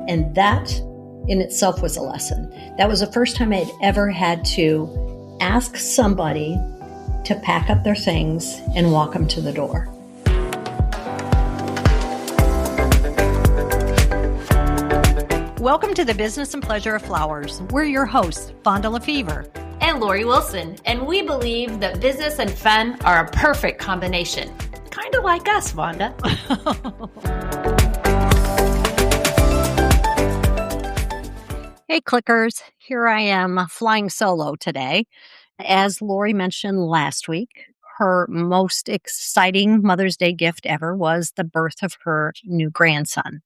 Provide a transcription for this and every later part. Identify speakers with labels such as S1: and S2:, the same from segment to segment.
S1: And that in itself was a lesson. That was the first time I'd ever had to ask somebody to pack up their things and walk them to the door.
S2: Welcome to the Business and Pleasure of Flowers. We're your hosts, Vonda Lefevre
S3: and Lori Wilson, and we believe that business and fun are a perfect combination. Kind of like us, Vonda.
S2: Hey, clickers. Here I am flying solo today. As Lori mentioned last week, her most exciting Mother's Day gift ever was the birth of her new grandson.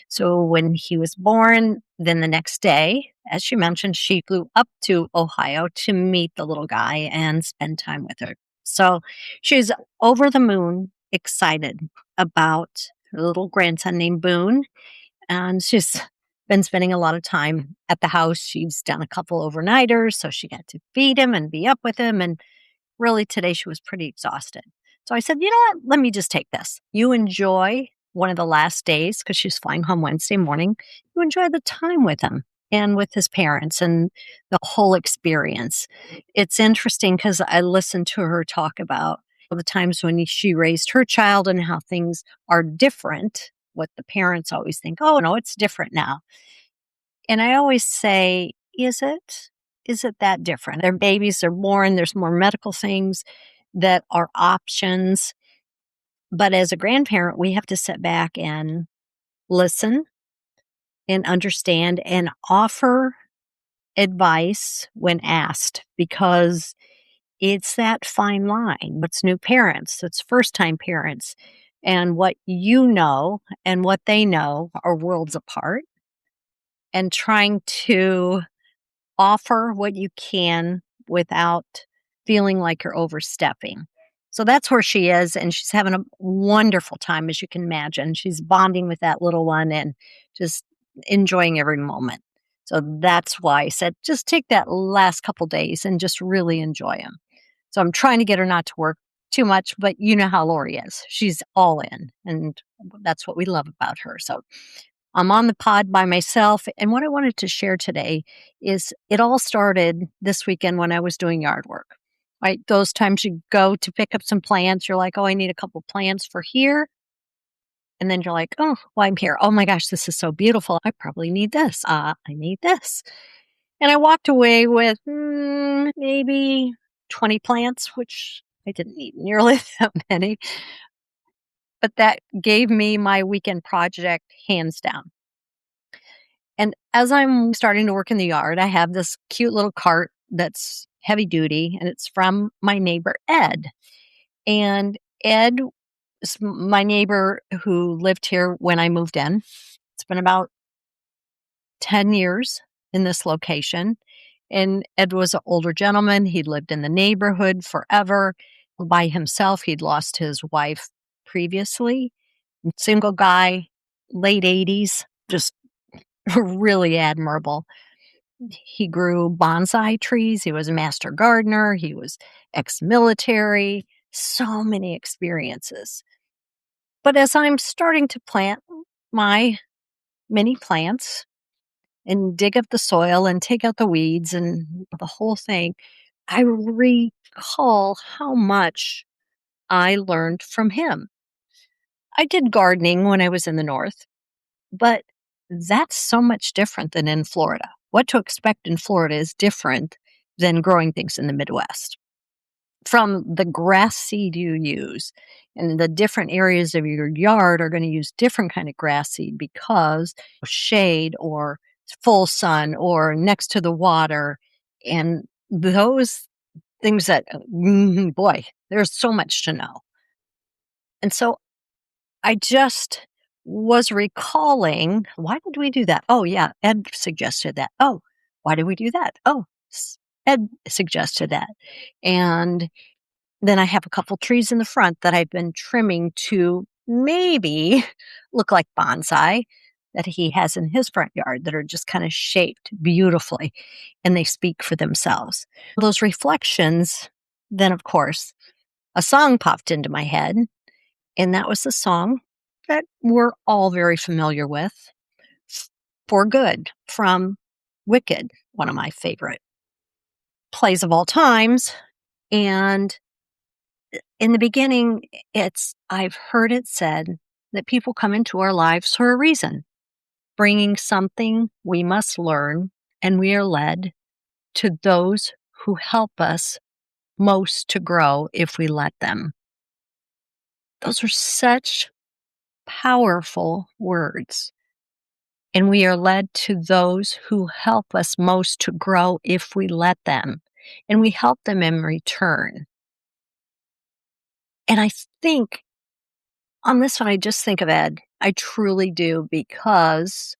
S2: So when he was born, then the next day, as she mentioned, she flew up to Ohio to meet the little guy and spend time with her. So she's over the moon excited about her little grandson named Boone. And she's been spending a lot of time at the house. She's done a couple overnighters, so she got to feed him and be up with him. And really today she was pretty exhausted. So I said, you know what? Let me just take this. You enjoy one of the last days, because she's flying home Wednesday morning. You enjoy the time with him and with his parents and the whole experience. It's interesting because I listened to her talk about the times when she raised her child and how things are different. What the parents always think, oh, no, it's different now. And I always say, is it? Is it that different? Their babies are born, there's more medical things that are options. But as a grandparent, we have to sit back and listen and understand and offer advice when asked, because it's that fine line. It's new parents, it's first-time parents. And what you know and what they know are worlds apart. And trying to offer what you can without feeling like you're overstepping. So that's where she is, and she's having a wonderful time, as you can imagine. She's bonding with that little one and just enjoying every moment. So that's why I said, just take that last couple days and just really enjoy them. So I'm trying to get her not to work too much, but you know how Lori is. She's all in, and that's what we love about her. So I'm on the pod by myself. And what I wanted to share today is it all started this weekend when I was doing yard work. Right? Those times you go to pick up some plants, you're like, oh, I need a couple plants for here. And then you're like, oh, well, I'm here. Oh my gosh, this is so beautiful. I probably need this. I need this. And I walked away with maybe 20 plants, which I didn't need nearly that many. But that gave me my weekend project hands down. And as I'm starting to work in the yard, I have this cute little cart that's heavy duty, and it's from my neighbor, Ed. And Ed is my neighbor who lived here when I moved in. It's been about 10 years in this location. And Ed was an older gentleman. He'd lived in the neighborhood forever by himself. He'd lost his wife previously. Single guy, late 80s, just really admirable. He grew bonsai trees. He was a master gardener. He was ex-military. So many experiences. But as I'm starting to plant my mini plants and dig up the soil and take out the weeds and the whole thing, I recall how much I learned from him. I did gardening when I was in the North, but that's so much different than in Florida. What to expect in Florida is different than growing things in the Midwest. From the grass seed you use, and the different areas of your yard are going to use different kind of grass seed because of shade or full sun or next to the water. And those things that, boy, there's so much to know. And so I just was recalling, why did we do that? Oh, yeah, Ed suggested that. Oh, why did we do that? Oh, Ed suggested that. And then I have a couple trees in the front that I've been trimming to maybe look like bonsai that he has in his front yard that are just kind of shaped beautifully, and they speak for themselves. Those reflections, then, of course, a song popped into my head. And that was the song that we're all very familiar with. for Good from Wicked, one of my favorite plays of all times. And in the beginning, I've heard it said that people come into our lives for a reason, bringing something we must learn, and we are led to those who help us most to grow if we let them. Those are such powerful words. And we are led to those who help us most to grow if we let them. And we help them in return. And I think on this one, I just think of Ed. I truly do, because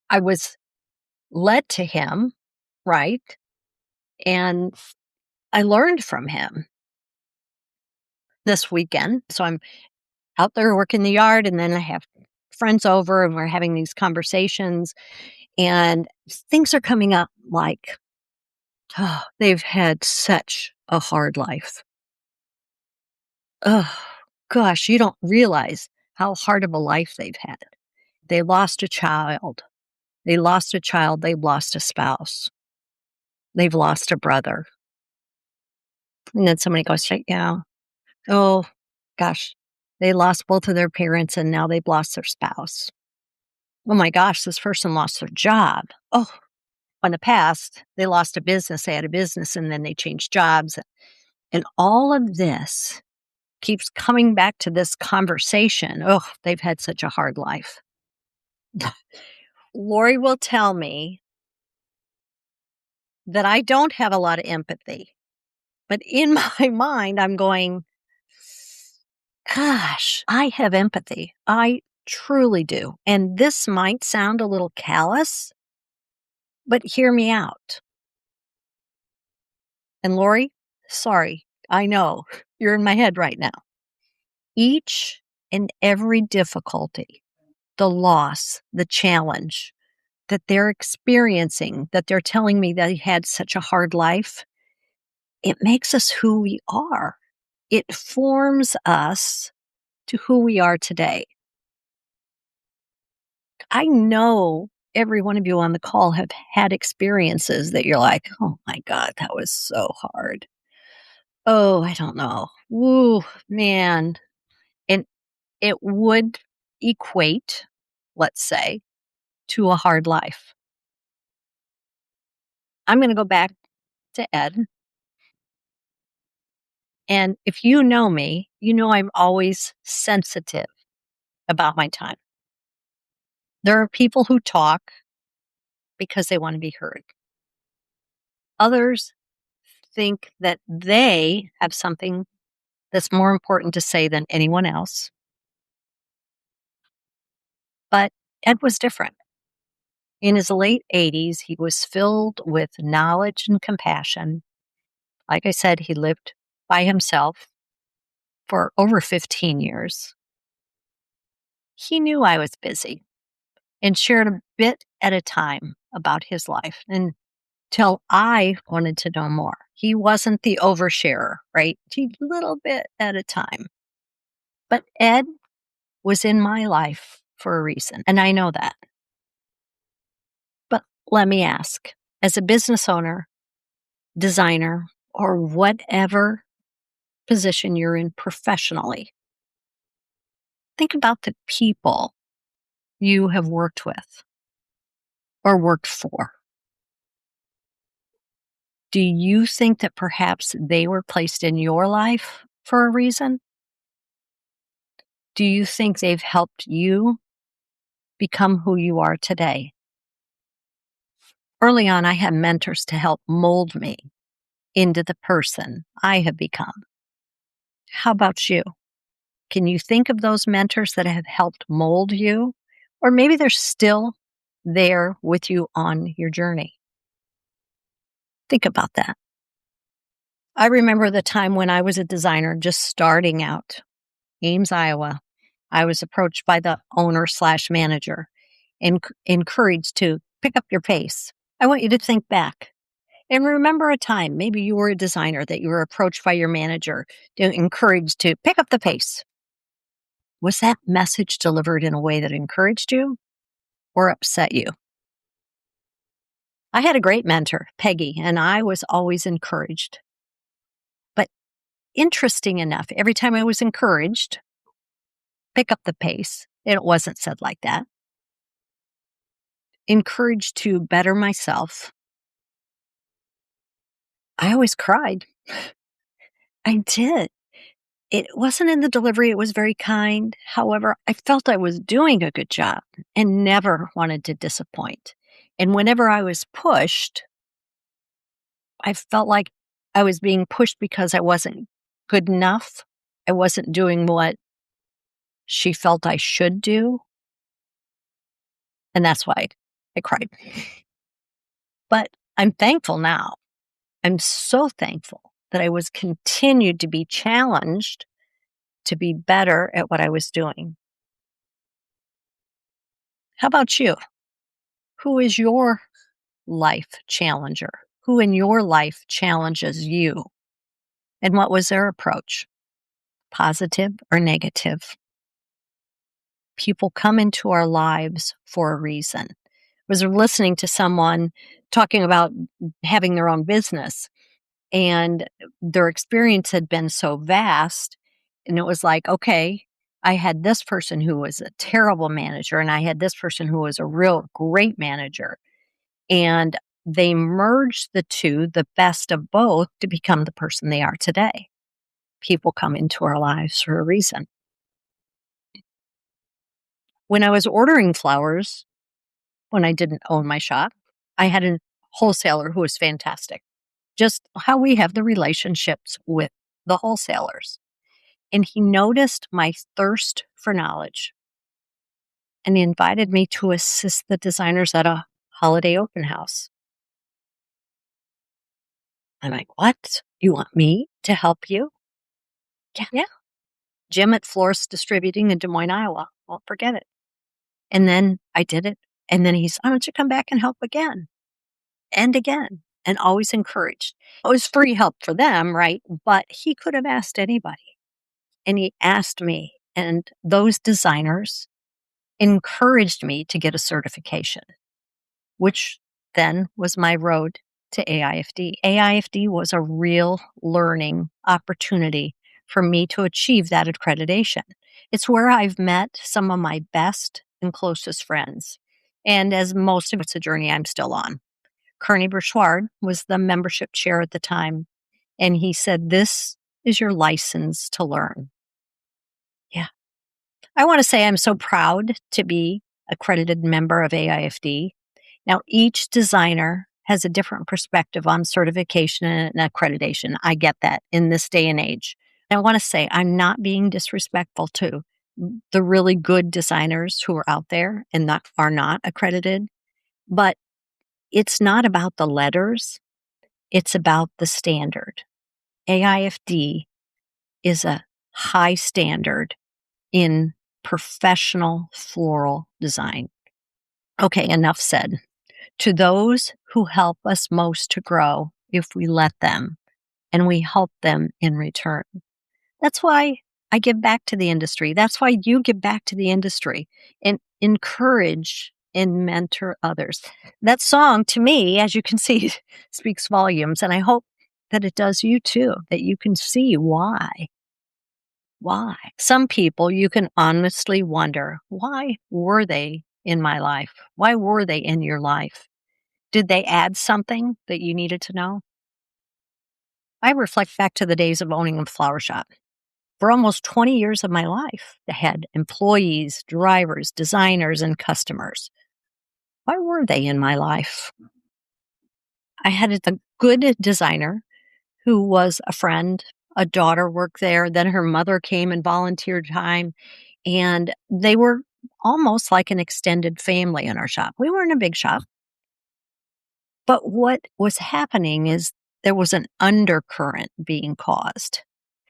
S2: I was led to him, right? And I learned from him this weekend. So I'm out there working the yard, and then I have friends over and we're having these conversations, and things are coming up like, oh, they've had such a hard life. Oh, gosh, you don't realize how hard of a life they've had. They lost a child. They've lost a spouse. They've lost a brother. And then somebody goes, yeah, oh, gosh, they lost both of their parents and now they've lost their spouse. Oh my gosh, this person lost their job. Oh, in the past, they lost a business. They had a business and then they changed jobs. And all of this keeps coming back to this conversation. Oh, they've had such a hard life. Lori will tell me that I don't have a lot of empathy. But in my mind, I'm going, gosh, I have empathy. I truly do. And this might sound a little callous, but hear me out. And Lori, sorry, I know you're in my head right now. Each and every difficulty, the loss, the challenge that they're experiencing, that they're telling me they had such a hard life, it makes us who we are. It forms us to who we are today. I know every one of you on the call have had experiences that you're like, oh my God, that was so hard. Oh, I don't know. Ooh, man. And it would equate, let's say, to a hard life. I'm going to go back to Ed. And if you know me, you know I'm always sensitive about my time. There are people who talk because they want to be heard. Others think that they have something that's more important to say than anyone else. But Ed was different. In his late 80s, he was filled with knowledge and compassion. Like I said, he lived by himself for over 15 years. He knew I was busy and shared a bit at a time about his life until I wanted to know more. He wasn't the oversharer, right? A little bit at a time. But Ed was in my life for a reason, and I know that. But let me ask, as a business owner, designer, or whatever position you're in professionally, think about the people you have worked with or worked for. Do you think that perhaps they were placed in your life for a reason? Do you think they've helped you become who you are today? Early on, I had mentors to help mold me into the person I have become. How about you? Can you think of those mentors that have helped mold you? Or maybe they're still there with you on your journey. Think about that. I remember the time when I was a designer just starting out, Ames, Iowa. I was approached by the owner/manager and encouraged to pick up your pace. I want you to think back and remember a time, maybe you were a designer, that you were approached by your manager, encouraged to pick up the pace. Was that message delivered in a way that encouraged you or upset you. I had a great mentor, Peggy, and I was always encouraged. But interesting enough, every time I was encouraged, pick up the pace, and it wasn't said like that, encouraged to better myself, I always cried. I did. It wasn't in the delivery, it was very kind. However, I felt I was doing a good job and never wanted to disappoint. And whenever I was pushed, I felt like I was being pushed because I wasn't good enough. I wasn't doing what she felt I should do. And that's why I cried. But I'm thankful now. I'm so thankful that I was continued to be challenged to be better at what I was doing. How about you? Who is your life challenger? Who in your life challenges you? And what was their approach? Positive or negative? People come into our lives for a reason. I was listening to someone talking about having their own business, and their experience had been so vast. And it was like, okay, I had this person who was a terrible manager, and I had this person who was a real great manager. And they merged the two, the best of both, to become the person they are today. People come into our lives for a reason. When I was ordering flowers, when I didn't own my shop, I had a wholesaler who was fantastic. Just how we have the relationships with the wholesalers. And he noticed my thirst for knowledge, and he invited me to assist the designers at a holiday open house. I'm like, what? You want me to help you? Yeah. Jim at Florist Distributing in Des Moines, Iowa. Won't forget it. And then I did it. And then he's, why don't you come back and help again and again? And always encouraged. It was free help for them, right? But he could have asked anybody. And he asked me. And those designers encouraged me to get a certification, which then was my road to AIFD. AIFD was a real learning opportunity for me to achieve that accreditation. It's where I've met some of my best and closest friends. And as most of it's a journey I'm still on. Kearney Burchard was the membership chair at the time. And he said, this is your license to learn. Yeah. I want to say I'm so proud to be accredited member of AIFD. Now, each designer has a different perspective on certification and accreditation. I get that in this day and age. I want to say I'm not being disrespectful to the really good designers who are out there and that are not accredited, but it's not about the letters. It's about the standard. AIFD is a high standard in professional floral design. Okay, enough said. To those who help us most to grow, if we let them, and we help them in return. That's why I give back to the industry. That's why you give back to the industry and encourage and mentor others. That song, to me, as you can see, speaks volumes, and I hope that it does you too, that you can see why. Why? Some people you can honestly wonder, why were they in my life? Why were they in your life? Did they add something that you needed to know? I reflect back to the days of owning a flower shop. For almost 20 years of my life, I had employees, drivers, designers, and customers. Why were they in my life? I had a good designer who was a friend. A daughter worked there. Then her mother came and volunteered time. And they were almost like an extended family in our shop. We weren't a big shop. But what was happening is there was an undercurrent being caused,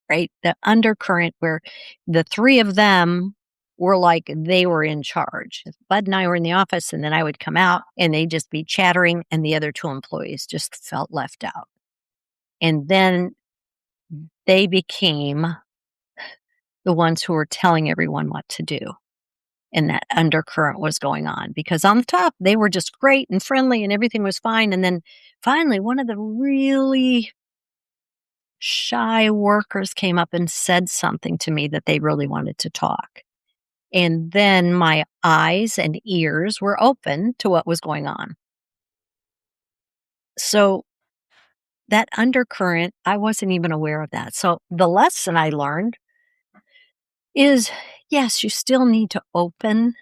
S2: right? The undercurrent where the three of them were like they were in charge. Bud and I were in the office, and then I would come out and they'd just be chattering, and the other two employees just felt left out. And then they became the ones who were telling everyone what to do. and that undercurrent was going on, because on the top, they were just great and friendly and everything was fine. And then finally, one of the really shy workers came up and said something to me that they really wanted to talk. And then my eyes and ears were open to what was going on. So that undercurrent, I wasn't even aware of that. So the lesson I learned is, yes, you still need to open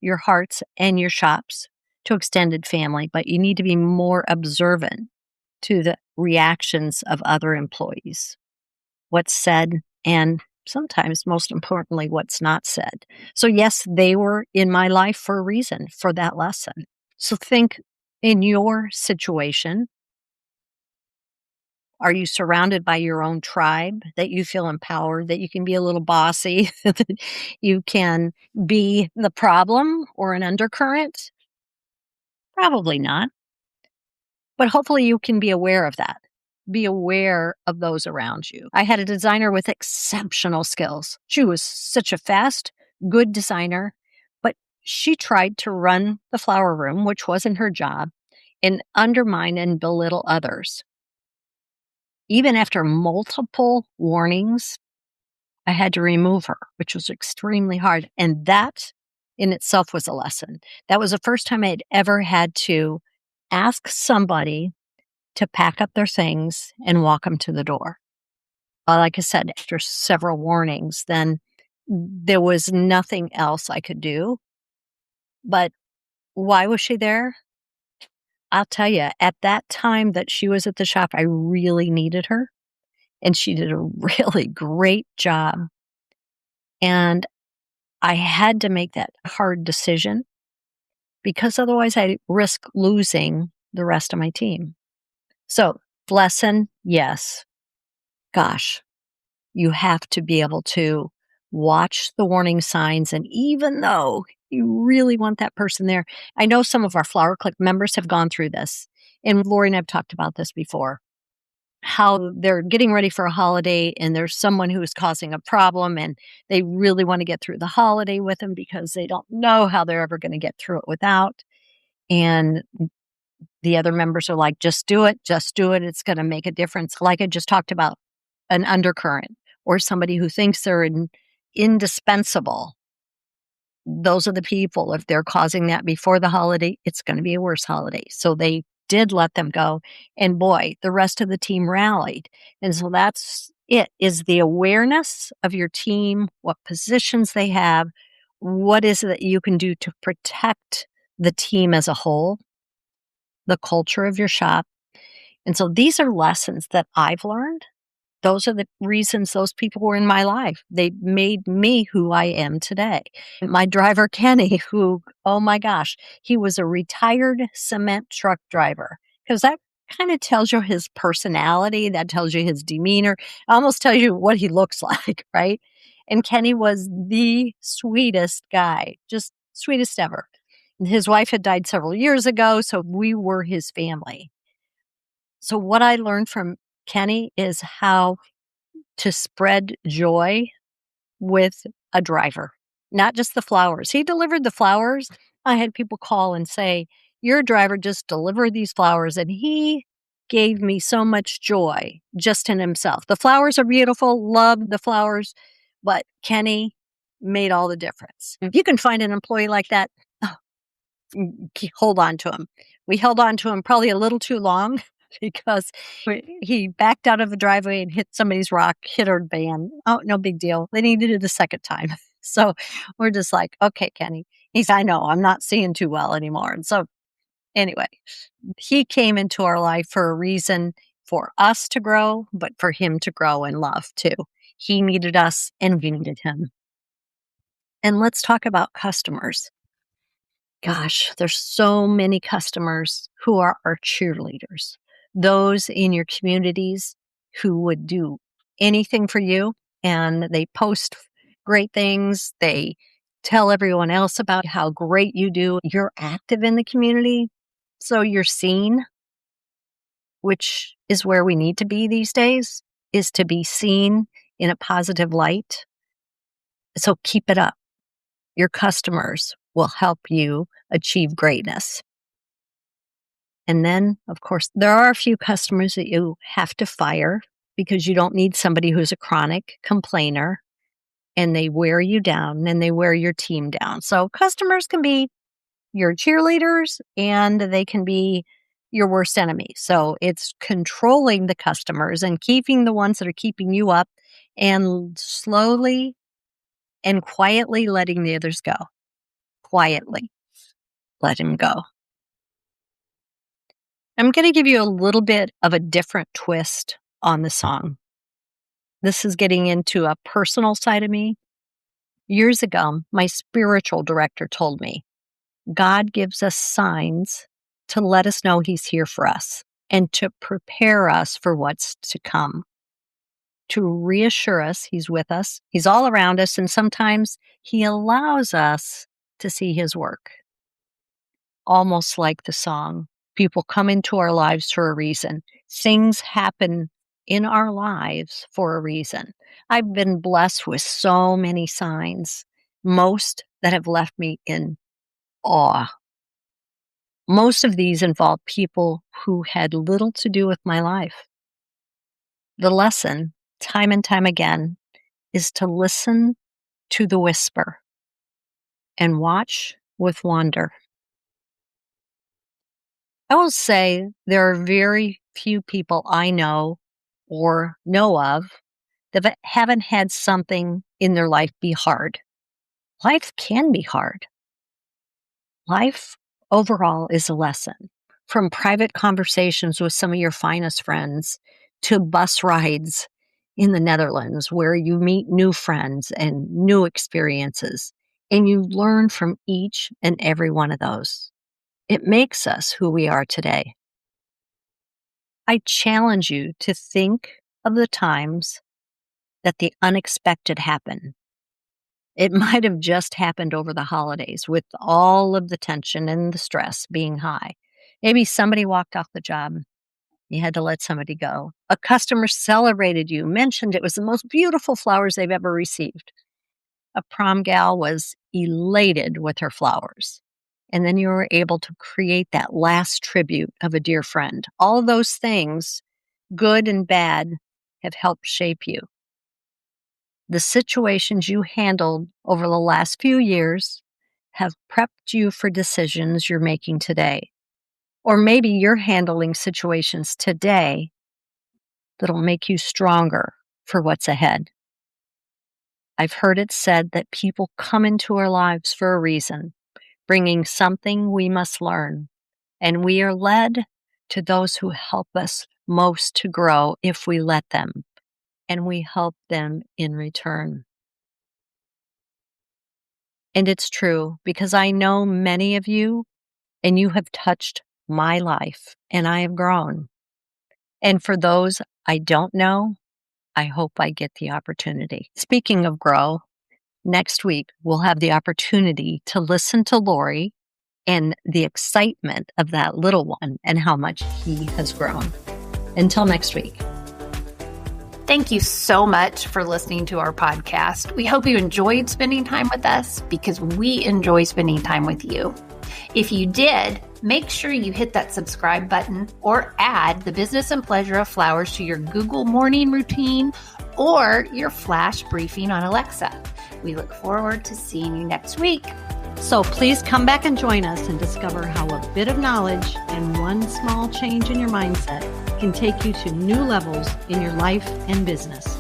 S2: your hearts and your shops to extended family, but you need to be more observant to the reactions of other employees, what's said, and sometimes, most importantly, what's not said. So, yes, they were in my life for a reason, for that lesson. So, think in your situation, are you surrounded by your own tribe that you feel empowered, that you can be a little bossy, that you can be the problem or an undercurrent? Probably not. But hopefully you can be aware of that. Be aware of those around you. I had a designer with exceptional skills. She was such a fast, good designer, but she tried to run the flower room, which wasn't her job, and undermine and belittle others. Even after multiple warnings, I had to remove her, which was extremely hard. And that in itself was a lesson. That was the first time I had ever had to ask somebody to pack up their things and walk them to the door. Like I said, after several warnings, then there was nothing else I could do. But why was she there? I'll tell you, at that time that she was at the shop, I really needed her. And she did a really great job. And I had to make that hard decision because otherwise I risk losing the rest of my team. So, lesson, yes. Gosh, you have to be able to watch the warning signs. And even though you really want that person there, I know some of our Flower Click members have gone through this. And Lori and I have talked about this before, how they're getting ready for a holiday and there's someone who is causing a problem and they really want to get through the holiday with them because they don't know how they're ever going to get through it without. And the other members are like, just do it. It's going to make a difference. Like I just talked about, an undercurrent or somebody who thinks they're indispensable. Those are the people, if they're causing that before the holiday, it's going to be a worse holiday. So they did let them go. And boy, the rest of the team rallied. And so that's it, is the awareness of your team, what positions they have, what is it that you can do to protect the team as a whole, the culture of your shop. And so these are lessons that I've learned. Those are the reasons those people were in my life. They made me who I am today. My driver, Kenny, who, oh my gosh, he was a retired cement truck driver, because that kind of tells you his personality. That tells you his demeanor, almost tells you what he looks like, right? And Kenny was the sweetest guy, just sweetest ever. His wife had died several years ago, so we were his family. So what I learned from Kenny is how to spread joy with a driver, not just the flowers. He delivered the flowers. I had people call and say, your driver just delivered these flowers and he gave me so much joy just in himself. The flowers are beautiful, love the flowers, but Kenny made all the difference. If you can find an employee like that, hold on to him. We held on to him probably a little too long because he backed out of the driveway and hit somebody's rock, hit our van. Oh, no big deal. They needed it a second time. So we're just like, okay, Kenny. He's, I know, I'm not seeing too well anymore. And so anyway, he came into our life for a reason, for us to grow, but for him to grow in love too. He needed us and we needed him. And let's talk about customers. Gosh, there's so many customers who are our cheerleaders. Those in your communities who would do anything for you, and they post great things. They tell everyone else about how great you do. You're active in the community, so you're seen, which is where we need to be these days, is to be seen in a positive light. So keep it up. Your customers will help you achieve greatness. And then, of course, there are a few customers that you have to fire because you don't need somebody who's a chronic complainer and they wear you down and they wear your team down. So customers can be your cheerleaders and they can be your worst enemy. So it's controlling the customers and keeping the ones that are keeping you up and slowly and quietly letting the others go. Quietly let him go. I'm going to give you a little bit of a different twist on the song. This is getting into a personal side of me. Years ago, my spiritual director told me, God gives us signs to let us know He's here for us and to prepare us for what's to come, to reassure us He's with us, He's all around us, and sometimes He allows us to see His work. Almost like the song, people come into our lives for a reason. Things happen in our lives for a reason. I've been blessed with so many signs, most that have left me in awe. Most of these involve people who had little to do with my life. The lesson, time and time again, is to listen to the whisper and watch with wonder. I will say there are very few people I know or know of that haven't had something in their life be hard. Life can be hard. Life overall is a lesson. From private conversations with some of your finest friends to bus rides in the Netherlands where you meet new friends and new experiences, and you learn from each and every one of those. It makes us who we are today. I challenge you to think of the times that the unexpected happened. It might have just happened over the holidays with all of the tension and the stress being high. Maybe somebody walked off the job. You had to let somebody go. A customer celebrated you, mentioned it was the most beautiful flowers they've ever received. A prom gal was elated with her flowers. And then you were able to create that last tribute of a dear friend. All of those things, good and bad, have helped shape you. The situations you handled over the last few years have prepped you for decisions you're making today. Or maybe you're handling situations today that'll make you stronger for what's ahead. I've heard it said that people come into our lives for a reason, bringing something we must learn, and we are led to those who help us most to grow if we let them, and we help them in return. And it's true because I know many of you, and you have touched my life, and I have grown. And for those I don't know, I hope I get the opportunity. Speaking of grow, next week we'll have the opportunity to listen to Lori and the excitement of that little one and how much he has grown. Until next week.
S3: Thank you so much for listening to our podcast. We hope you enjoyed spending time with us because we enjoy spending time with you. If you did, make sure you hit that subscribe button or add the Business and Pleasure of Flowers to your Google morning routine or your flash briefing on Alexa. We look forward to seeing you next week.
S2: So please come back and join us and discover how a bit of knowledge and one small change in your mindset can take you to new levels in your life and business.